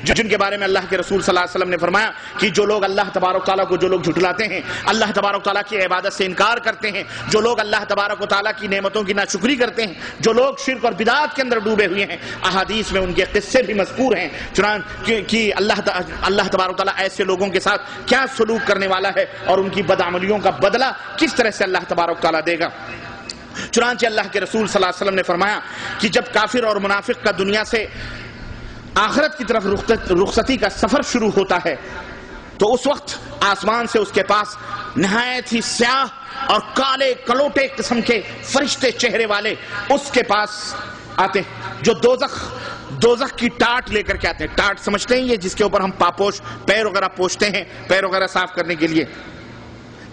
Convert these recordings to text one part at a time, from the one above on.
جن کے بارے میں اللہ کے رسول صلی اللہ علیہ وسلم نے فرمایا کہ جو لوگ اللہ تبارک تعالیٰ کو جو لوگ جھٹلاتے ہیں، اللہ تبارک تعالیٰ کی عبادت سے انکار کرتے ہیں، جو لوگ اللہ تبارک و تعالیٰ کی نعمتوں کی ناشکری کرتے ہیں، جو لوگ شرک اور بدعات کے اندر ڈوبے ہوئے ہیں، احادیث میں ان کے قصے بھی مذکور ہیں چنانچہ کہ اللہ تبارک تعالیٰ ایسے لوگوں کے ساتھ کیا سلوک کرنے والا ہے اور ان کی بدعملیوں کا بدلہ کس طرح سے اللہ تبارک تعالیٰ دے گا۔ چنانچہ اللہ کے رسول صلی اللہ علیہ وسلم نے فرمایا کہ جب کافر اور منافق کا دنیا سے آخرت کی طرف رخصتی کا سفر شروع ہوتا ہے تو اس وقت آسمان سے اس کے پاس نہایت ہی سیاہ اور کالے کلوٹے قسم کے فرشتے چہرے والے اس کے پاس آتے ہیں، جو دوزخ کی ٹاٹ لے کر کے آتے ہیں۔ ٹاٹ سمجھتے ہیں یہ جس کے اوپر ہم پاپوش پیر وغیرہ پوچھتے ہیں، پیر وغیرہ صاف کرنے کے لیے،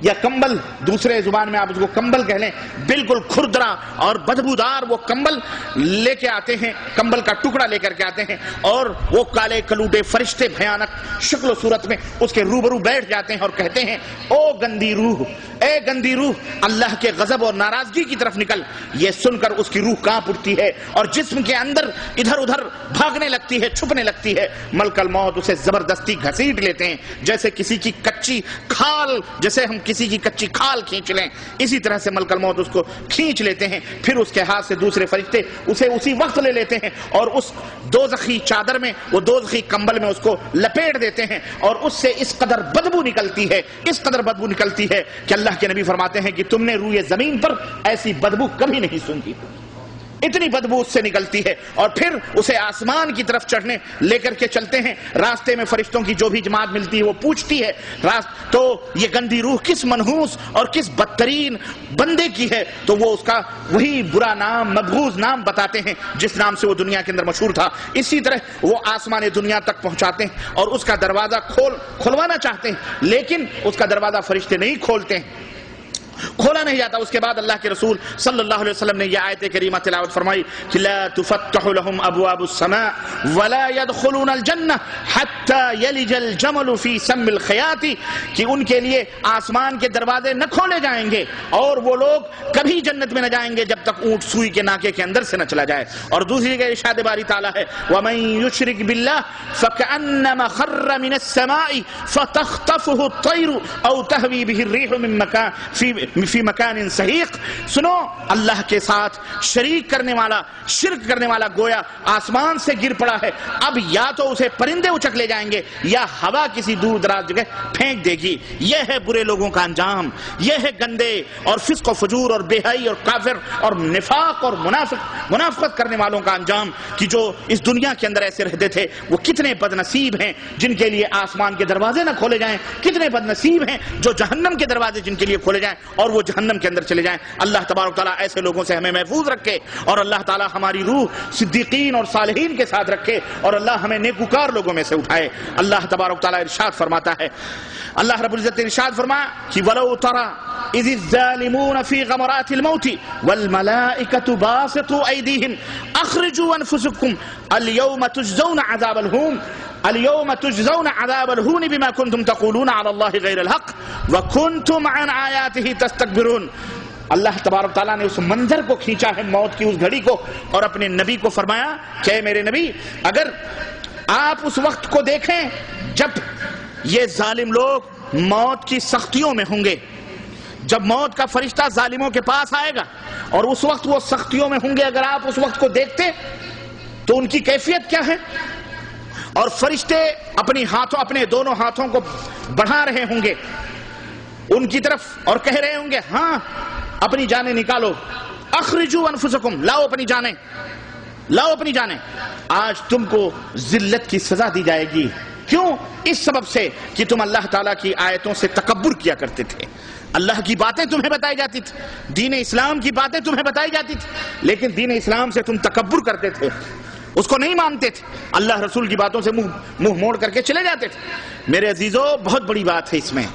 یا کمبل، دوسرے زبان میں آپ اس کو کمبل کہہ لیں، بالکل کھردرا اور بدبودار وہ کمبل لے کے آتے ہیں، کمبل کا ٹکڑا لے کر کے آتے ہیں، اور وہ کالے کلوٹے فرشتے بھیانک شکل و صورت میں اس کے روبرو بیٹھ جاتے ہیں اور کہتے ہیں او گندی روح، اے گندی روح، اللہ کے غضب اور ناراضگی کی طرف نکل۔ یہ سن کر اس کی روح کانپ اٹھتی ہے اور جسم کے اندر ادھر ادھر بھاگنے لگتی ہے، چھپنے لگتی ہے۔ ملک الموت اسے زبردستی گھسیٹ لیتے ہیں، جیسے کسی کی کچی کھال، جیسے ہم کسی کی کچی کھال کھینچ لیں، اسی طرح سے ملک الموت اس کو کھینچ لیتے ہیں۔ پھر اس کے ہاتھ سے دوسرے فرشتے اسے اسی وقت لے لیتے ہیں اور اس دوزخی چادر میں، وہ دوزخی کمبل میں اس کو لپیٹ دیتے ہیں، اور اس سے اس قدر بدبو نکلتی ہے، اس قدر بدبو نکلتی ہے کہ اللہ کے نبی فرماتے ہیں کہ تم نے روئے زمین پر ایسی بدبو کبھی نہیں سنی، اتنی بدبو اس سے نکلتی ہے۔ اور پھر اسے آسمان کی طرف چڑھنے لے کر کے چلتے ہیں، راستے میں فرشتوں کی جو بھی جماعت ملتی ہے وہ پوچھتی ہے تو یہ گندی روح کس منحوس اور کس بدترین بندے کی ہے، تو وہ اس کا وہی برا نام، مبغوض نام بتاتے ہیں جس نام سے وہ دنیا کے اندر مشہور تھا۔ اسی طرح وہ آسمان دنیا تک پہنچاتے ہیں اور اس کا دروازہ کھلوانا چاہتے ہیں، لیکن اس کا دروازہ فرشتے نہیں کھولتے ہیں، کھولا نہیں جاتا۔ اس کے بعد اللہ کے رسول صلی اللہ علیہ وسلم نے یہ آیت کریمہ تلاوت فرمائی کہ لا تفتح لهم ابواب السماء ولا يدخلون الجنہ حتى يلج الجمل في سم الخیاط، کہ ان کے لیے آسمان کے دروازے نہ کھولے جائیں گے اور وہ لوگ کبھی جنت میں نہ جائیں گے جب تک اونٹ سوئی کے ناکے کے اندر سے نہ چلا جائے۔ اور دوسری جگہ ارشاد باری تعالیٰ ہے ومن يشرك بالله فكأنما خر من السماء فتخطفه الطير او تهوي به الريح من مكان فی مکان صحیق۔ سنو، اللہ کے ساتھ شریک کرنے والا، شرک کرنے والا گویا آسمان سے گر پڑا ہے، اب یا تو اسے پرندے اچک لے جائیں گے یا ہوا کسی دور دراز جگہ پھینک دے گی۔ یہ ہے برے لوگوں کا انجام، یہ ہے گندے اور فسق و فجور اور بے حیائی اور کافر اور نفاق اور منافقت کرنے والوں کا انجام، کہ جو اس دنیا کے اندر ایسے رہتے تھے وہ کتنے بد نصیب ہیں جن کے لیے آسمان کے دروازے نہ کھولے جائیں، کتنے بد نصیب ہیں جو جہنم کے دروازے جن کے لیے کھولے جائیں اور وہ جہنم کے اندر چلے جائیں۔ اللہ تبارک تعالیٰ ایسے لوگوں سے ہمیں محفوظ رکھے، اور اللہ تعالیٰ ہماری روح صدیقین اور صالحین کے ساتھ رکھے، اور اللہ ہمیں نیکوکار لوگوں میں سے اٹھائے۔ اللہ تبارک تعالیٰ ارشاد فرماتا ہے، اللہ رب العزت ارشاد فرمایا کہ وَلَوْ تَرَى إِذِ الظَّالِمُونَ فِي غَمَرَاتِ الْمَوْتِ وَالْمَلَائِكَةُ بَاسِطُو أَيْدِيهِمْ أَخْرِجُوا أَنفُسَكُمْ الْيَوْمَ تُجْزَوْنَ عَذَابَ الْهُونِ اليوم تجزون عذاب الهون بما كنتم تقولون على الله غير الحق وكنتم عن آياته تستكبرون۔ اللہ تبارک تعالیٰ نے اس منظر کو کھینچا ہے، موت کی اس گھڑی کو، اور اپنے نبی کو فرمایا کہ اے میرے نبی، اگر آپ اس وقت کو دیکھیں جب یہ ظالم لوگ موت کی سختیوں میں ہوں گے، جب موت کا فرشتہ ظالموں کے پاس آئے گا اور اس وقت وہ سختیوں میں ہوں گے، اگر آپ اس وقت کو دیکھتے تو ان کی کیفیت کیا ہے؟ اور فرشتے اپنے دونوں ہاتھوں کو بڑھا رہے ہوں گے ان کی طرف اور کہہ رہے ہوں گے ہاں اپنی جانیں نکالو، اخرجوا انفسکم، لاؤ اپنی جانیں، لاؤ اپنی جانیں۔ آج تم کو ذلت کی سزا دی جائے گی۔ کیوں؟ اس سبب سے کہ تم اللہ تعالیٰ کی آیتوں سے تکبر کیا کرتے تھے، اللہ کی باتیں تمہیں بتائی جاتی تھی، دین اسلام کی باتیں تمہیں بتائی جاتی تھی، لیکن دین اسلام سے تم تکبر کرتے تھے، اس کو نہیں مانتے تھے، اللہ رسول کی باتوں سے منہ موڑ کر کے چلے جاتے تھے۔ میرے عزیزو، بہت بڑی بات ہے، اس میں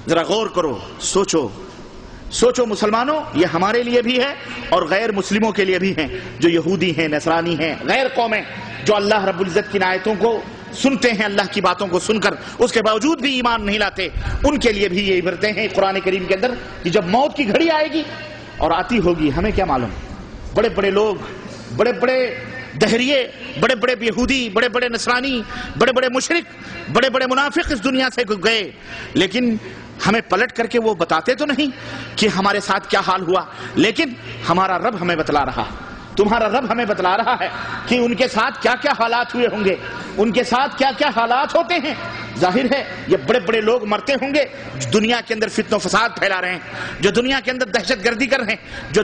ذرا غور کرو، سوچو مسلمانوں، یہ ہمارے لیے بھی ہے اور غیر مسلموں کے لیے بھی ہیں، جو یہودی ہیں، نصرانی ہیں، غیر قومیں، جو اللہ رب العزت کی آیتوں کو سنتے ہیں، اللہ کی باتوں کو سن کر اس کے باوجود بھی ایمان نہیں لاتے، ان کے لیے بھی یہ عبرتیں ہیں قرآن کریم کے اندر کہ جب موت کی گھڑی آئے گی اور آتی ہوگی، ہمیں کیا معلوم، بڑے بڑے لوگ، بڑے بڑے دہریے، بڑے بڑے یہودی، بڑے بڑے نصرانی، بڑے بڑے مشرک، بڑے بڑے منافق اس دنیا سے گئے، لیکن ہمیں پلٹ کر کے وہ بتاتے تو نہیں کہ ہمارے ساتھ کیا حال ہوا، لیکن ہمارا رب ہمیں بتلا رہا، تمہارا رب ہمیں بتلا رہا ہے کہ ان کے ساتھ کیا کیا حالات ہوئے ہوں گے، ان کے ساتھ کیا کیا حالات ہوتے ہیں۔ ظاہر ہے یہ بڑے بڑے لوگ مرتے ہوں گے جو دنیا کے اندر فتن و فساد پھیلا رہے ہیں، جو دنیا کے اندر دہشت گردی کر رہے ہیں، جو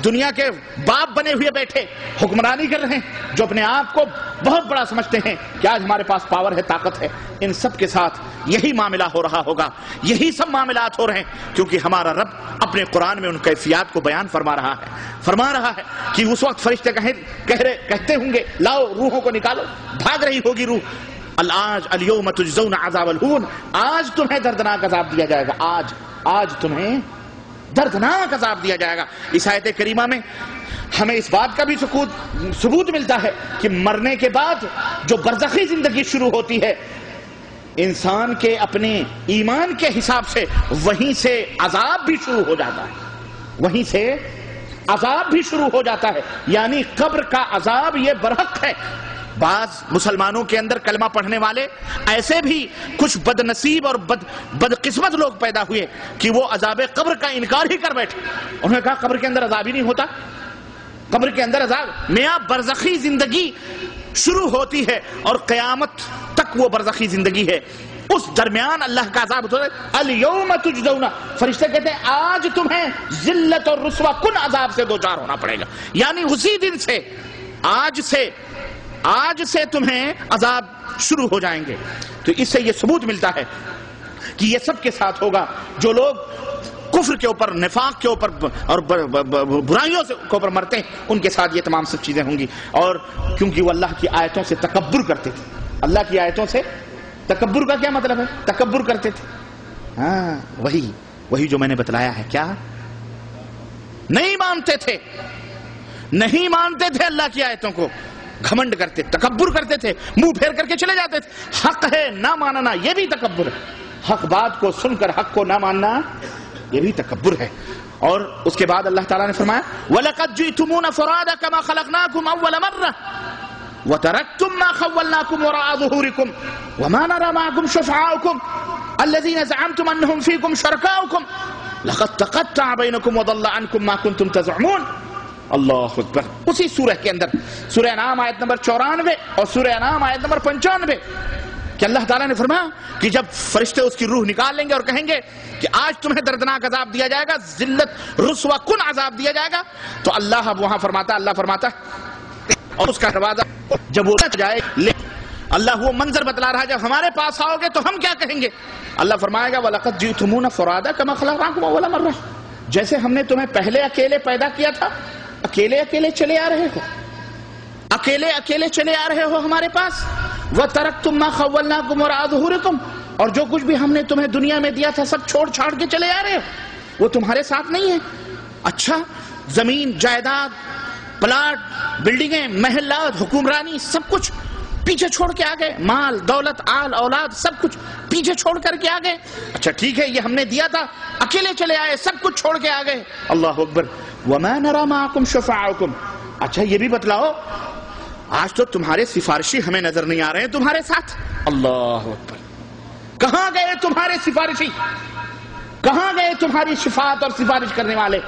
دنیا کے باپ بنے ہوئے بیٹھے حکمرانی کر رہے ہیں، جو اپنے آپ کو بہت بڑا سمجھتے ہیں کہ آج ہمارے پاس پاور ہے، طاقت ہے، ان سب کے ساتھ یہی معاملہ ہو رہا ہوگا، یہی سب معاملات ہو رہے ہیں، کیونکہ ہمارا رب اپنے قرآن میں ان کیفیات کو بیان فرما رہا ہے کہ اس وقت فرشتے کہتے ہوں گے لاؤ روحوں کو نکالو، بھاگ رہی ہوگی روح، الیوم تجزون عذاب الہون، آج تمہیں دردناک عذاب دیا جائے گا، آج تمہیں دردناک عذاب دیا جائے گا۔ اس آیت کریمہ میں ہمیں اس بات کا بھی ثبوت ملتا ہے کہ مرنے کے بعد جو برزخی زندگی شروع ہوتی ہے، انسان کے اپنے ایمان کے حساب سے وہیں سے عذاب بھی شروع ہو جاتا ہے، وہیں سے عذاب بھی شروع ہو جاتا ہے، یعنی قبر کا عذاب یہ برحق ہے۔ بعض مسلمانوں کے اندر کلمہ پڑھنے والے ایسے بھی کچھ بد نصیب اور بدقسمت لوگ پیدا ہوئے کہ وہ عذاب قبر کا انکار ہی کر بیٹھے، انہوں نے کہا قبر کے اندر عذاب ہی نہیں ہوتا، قبر کے اندر عذاب نیا برزخی زندگی شروع ہوتی ہے اور قیامت تک وہ برزخی زندگی ہے، اس درمیان اللہ کا عذاب ہوتا ہے۔ الیوم تجزون، فرشتے کہتے ہیں آج تمہیں ذلت اور رسوا کن عذاب سے دوچار ہونا پڑے گا، یعنی اسی دن سے آج سے تمہیں عذاب شروع ہو جائیں گے۔ تو اس سے یہ ثبوت ملتا ہے کہ یہ سب کے ساتھ ہوگا، جو لوگ کفر کے اوپر، نفاق کے اوپر اور برائیوں کے اوپر مرتے ہیں ان کے ساتھ یہ تمام سب چیزیں ہوں گی، اور کیونکہ وہ اللہ کی آیتوں سے تکبر کرتے تھے، اللہ کی آیتوں سے تکبر کا کیا مطلب ہے؟ تکبر کرتے تھے، ہاں وہی جو میں نے بتلایا ہے، کیا نہیں مانتے تھے اللہ کی آیتوں کو، گھمنڈ کرتے، تکبر کرتے تھے، منہ پھیر کر کے چلے جاتے تھے۔ حق ہے نہ ماننا یہ بھی تکبر ہے، حق بات کو سن کر حق کو نہ ماننا یہ بھی تکبر ہے۔ اور اس کے بعد اللہ تعالیٰ نے فرمایا وَلَقَدْ جِئْتُمُونَ فُرَادَىٰ كَمَا خَلَقْنَاكُمْ أَوَّلَ مَرَّةٍ وَتَرَكْتُم مَّا خَوَّلْنَاكُمْ وَرَاءَ ظُهُورِكُمْ وَمَا نَرَىٰ مَعَكُمْ شُفَعَاءَكُمْ الَّذِينَ زَعَمْتُمْ أَنَّهُمْ فِيكُمْ شُرَكَاؤُكُمْ لَقَدْ تَقَطَّعَ بَيْنَكُمْ وَضَلَّ عَنكُمْ مَا كُنتُمْ تَزْعُمُونَ۔ اللہ اکبر۔ اسی سورہ کے اندر سورہ انعام آیت نمبر 94 اور سورہ انعام آیت نمبر 95 کہ اللہ تعالیٰ نے فرمایا کہ جب فرشتے اس کی روح نکال لیں گے اور کہیں گے کہ آج تمہیں دردناک عذاب دیا جائے گا، ذلت رسوا کن عذاب دیا جائے گا، تو اللہ وہاں فرماتا اور اس کا دروازہ جب وہ جائے، اللہ وہ منظر بتلا رہا ہے جب ہمارے پاس آؤ گے تو ہم کیا کہیں گے؟ اللہ فرمائے گا وَلَقَدْ جِئْتُمُونَ فُرَادَىٰ كَمَا خَلَقْنَاكُمْ أَوَّلَ مَرَّةٍ، جیسے ہم نے تمہیں پہلے اکیلے پیدا کیا تھا، اکیلے چلے آ رہے ہو، اکیلے چلے آ رہے ہو ہمارے پاس۔ وَتَرَكْتُم مَّا خَوَّلْنَاكُمْ وَرَاءَ ظُهُورِكُمْ، اور جو کچھ بھی ہم نے تمہیں دنیا میں دیا تھا سب چھوڑ چھاڑ کے چلے آ رہے ہو، وہ تمہارے ساتھ نہیں ہے۔ اچھا، زمین جائیداد، پلاٹ، بلڈنگیں، محلات، حکمرانی، سب کچھ پیچھے چھوڑ کے آ گئے، مال دولت آل اولاد سب کچھ پیچھے چھوڑ کر کے آ گئے۔ اچھا ٹھیک ہے، یہ ہم نے دیا تھا، اکیلے چلے آئے، سب کچھ چھوڑ کے آ گئے۔ اللہ اکبر۔ وَمَا نَرَىٰ مَعَكُمْ شُفَعَاءَكُمْ، اچھا یہ بھی بتلاؤ آج تو تمہارے سفارشی ہمیں نظر نہیں آ رہے ہیں تمہارے ساتھ۔ اللہ اکبر۔ کہاں گئے تمہارے سفارشی؟ کہاں گئے تمہاری شفاعت اور سفارش کرنے والے؟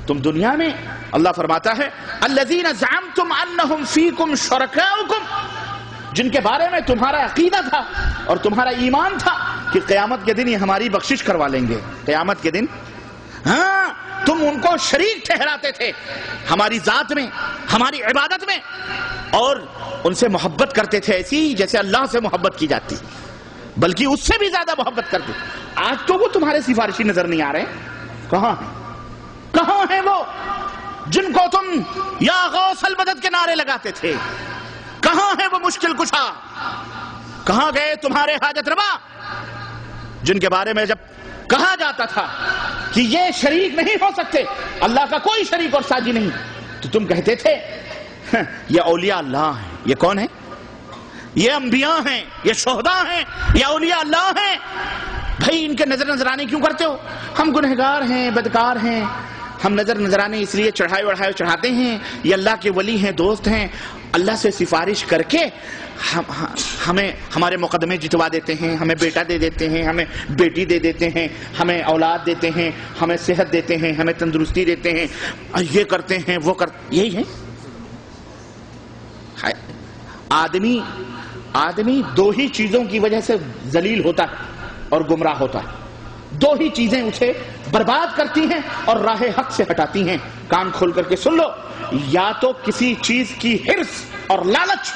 تم دنیا میں، اللہ فرماتا ہے الذین زعمتم انہم فیکم شرکاؤکم، جن کے بارے میں تمہارا عقیدہ تھا اور تمہارا ایمان تھا کہ قیامت کے دن یہ ہماری بخشش کروا لیں گے، قیامت کے دن ہاں تم ان کو شریک ٹھہراتے تھے ہماری ذات میں، ہماری عبادت میں، اور ان سے محبت کرتے تھے ایسی جیسے اللہ سے محبت کی جاتی، بلکہ اس سے بھی زیادہ محبت کرتے۔ آج تو وہ تمہارے سفارشی نظر نہیں آ رہے، کہاں ہیں؟ کہاں ہیں وہ جن کو تم یا غوث المدد کے نعرے لگاتے تھے؟ کہاں ہے وہ مشکل کشا؟ کہاں گئے تمہارے حاجت روا جن کے بارے میں جب کہا جاتا تھا کہ یہ شریک نہیں ہو سکتے، اللہ کا کوئی شریک اور ساجی نہیں، تو تم کہتے تھے یہ اولیاء اللہ ہیں۔ یہ کون ہے؟ یہ انبیاء ہیں، یہ شہداء ہیں، یہ اولیاء اللہ ہیں۔ بھائی ان کے نظر نظرانے کیوں کرتے ہو؟ ہم گنہگار ہیں، بدکار ہیں، ہم نذرانے اس لیے چڑھائے چڑھاتے ہیں، یہ اللہ کے ولی ہیں، دوست ہیں، اللہ سے سفارش کر کے ہمیں ہمارے مقدمے جتوا دیتے ہیں، ہمیں بیٹا دے دیتے ہیں، ہمیں بیٹی دے دیتے ہیں، ہمیں اولاد دیتے ہیں، ہمیں صحت دیتے ہیں، ہمیں تندرستی دیتے ہیں، یہ کرتے ہیں وہ یہی ہے۔ آدمی دو ہی چیزوں کی وجہ سے ذلیل ہوتا ہے اور گمراہ ہوتا ہے، دو ہی چیزیں اسے برباد کرتی ہیں اور راہ حق سے ہٹاتی ہیں۔ کان کھول کر کے سن لو، یا تو کسی چیز کی حرص اور لالچ